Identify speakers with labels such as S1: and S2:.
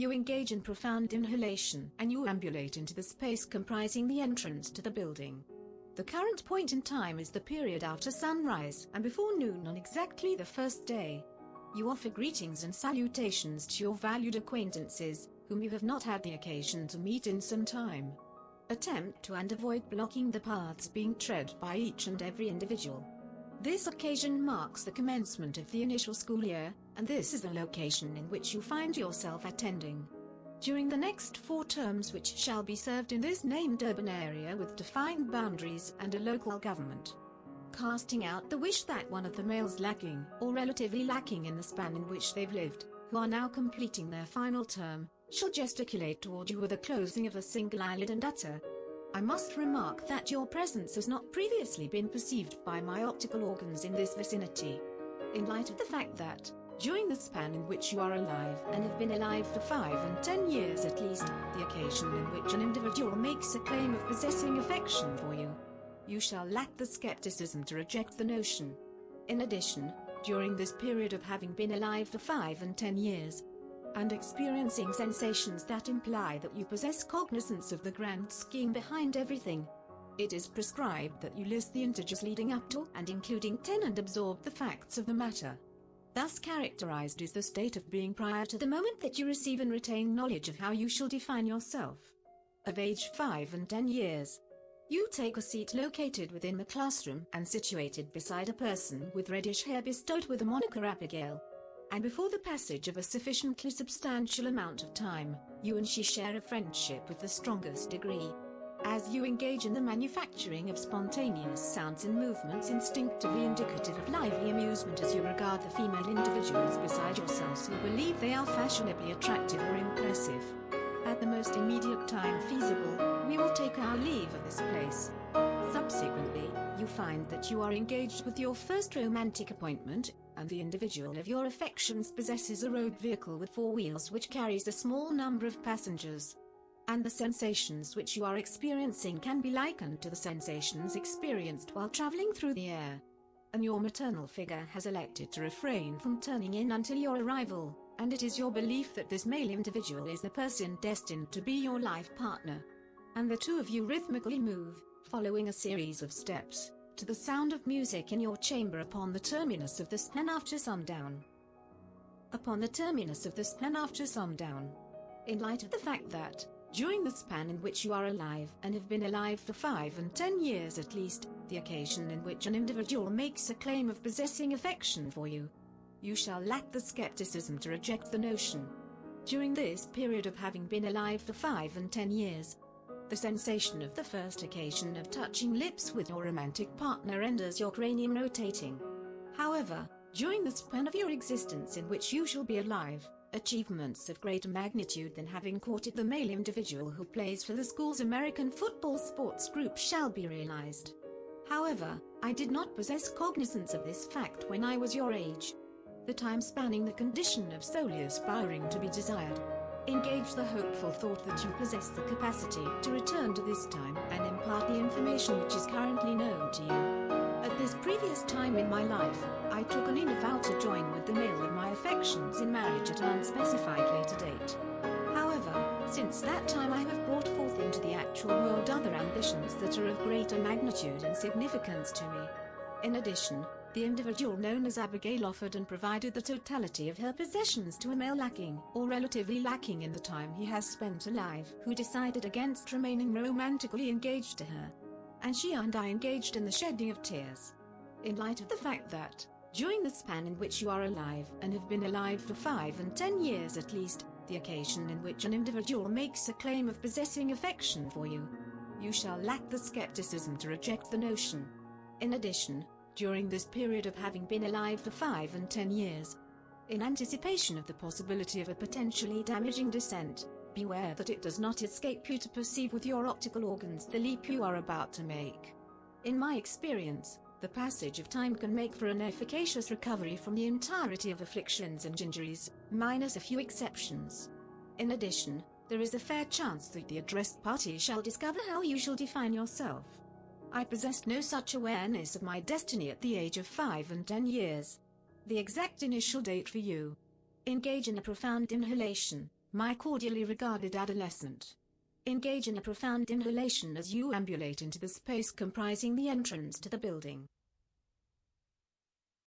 S1: You engage in profound inhalation and you ambulate into the space comprising the entrance to the building. The current point in time is the period after sunrise and before noon on exactly the first day. You offer greetings and salutations to your valued acquaintances, whom you have not had the occasion to meet in some time. Attempt to and avoid blocking the paths being tread by each and every individual. This occasion marks the commencement of the initial school year, and this is the location in which you find yourself attending. During the next 4 terms, which shall be served in this named urban area with defined boundaries and a local government. Casting out the wish that one of the males lacking, or relatively lacking in the span in which they've lived, who are now completing their final term, shall gesticulate toward you with the closing of a single eyelid and utter, "I must remark that your presence has not previously been perceived by my optical organs in this vicinity. In light of the fact that, during the span in which you are alive and have been alive for 5 and 10 years at least, the occasion in which an individual makes a claim of possessing affection for you, you shall lack the skepticism to reject the notion. In addition, during this period of having been alive for 5 and 10 years, and experiencing sensations that imply that you possess cognizance of the grand scheme behind everything, it is prescribed that you list the integers leading up to and including 10 and absorb the facts of the matter. Thus characterized is the state of being prior to the moment that you receive and retain knowledge of how you shall define yourself. Of age 5 and 10 years, you take a seat located within the classroom and situated beside a person with reddish hair bestowed with a moniker Abigail. And before the passage of a sufficiently substantial amount of time, you and she share a friendship with the strongest degree. As you engage in the manufacturing of spontaneous sounds and movements instinctively indicative of lively amusement as you regard the female individuals beside yourselves who believe they are fashionably attractive or impressive. At the most immediate time feasible, we will take our leave of this place. Subsequently, you find that you are engaged with your first romantic appointment, and the individual of your affections possesses a road vehicle with 4 wheels which carries a small number of passengers. And the sensations which you are experiencing can be likened to the sensations experienced while traveling through the air. And your maternal figure has elected to refrain from turning in until your arrival, and it is your belief that this male individual is the person destined to be your life partner. And the two of you rhythmically move, following a series of steps, to the sound of music in your chamber upon the terminus of the span after sundown. Upon the terminus of the span after sundown. In light of the fact that, during the span in which you are alive and have been alive for 5 and 10 years at least, the occasion in which an individual makes a claim of possessing affection for you, you shall lack the skepticism to reject the notion. During this period of having been alive for 5 and 10 years, the sensation of the first occasion of touching lips with your romantic partner renders your cranium rotating. However, during the span of your existence in which you shall be alive, achievements of greater magnitude than having courted the male individual who plays for the school's American football sports group shall be realized. However, I did not possess cognizance of this fact when I was your age. The time spanning the condition of solely aspiring to be desired. Engage the hopeful thought that you possess the capacity to return to this time and impart the information which is currently known to you. At this previous time in my life, I took an inner vow to join with the male of my affections in marriage at an unspecified later date. However, since that time I have brought forth into the actual world other ambitions that are of greater magnitude and significance to me. In addition, the individual known as Abigail offered and provided the totality of her possessions to a male lacking or relatively lacking in the time he has spent alive who decided against remaining romantically engaged to her. And she and I engaged in the shedding of tears. In light of the fact that, during the span in which you are alive and have been alive for 5 and 10 years at least, the occasion in which an individual makes a claim of possessing affection for you, you shall lack the skepticism to reject the notion. In addition, during this period of having been alive for 5 and 10 years, in anticipation of the possibility of a potentially damaging descent, beware that it does not escape you to perceive with your optical organs the leap you are about to make. In my experience, the passage of time can make for an efficacious recovery from the entirety of afflictions and injuries, minus a few exceptions. In addition, there is a fair chance that the addressed party shall discover how you shall define yourself. I possessed no such awareness of my destiny at the age of 5 and 10 years. The exact initial date for you. Engage in a profound inhalation, My cordially regarded adolescent. Engage in a profound inhalation as you ambulate into the space comprising the entrance to the building.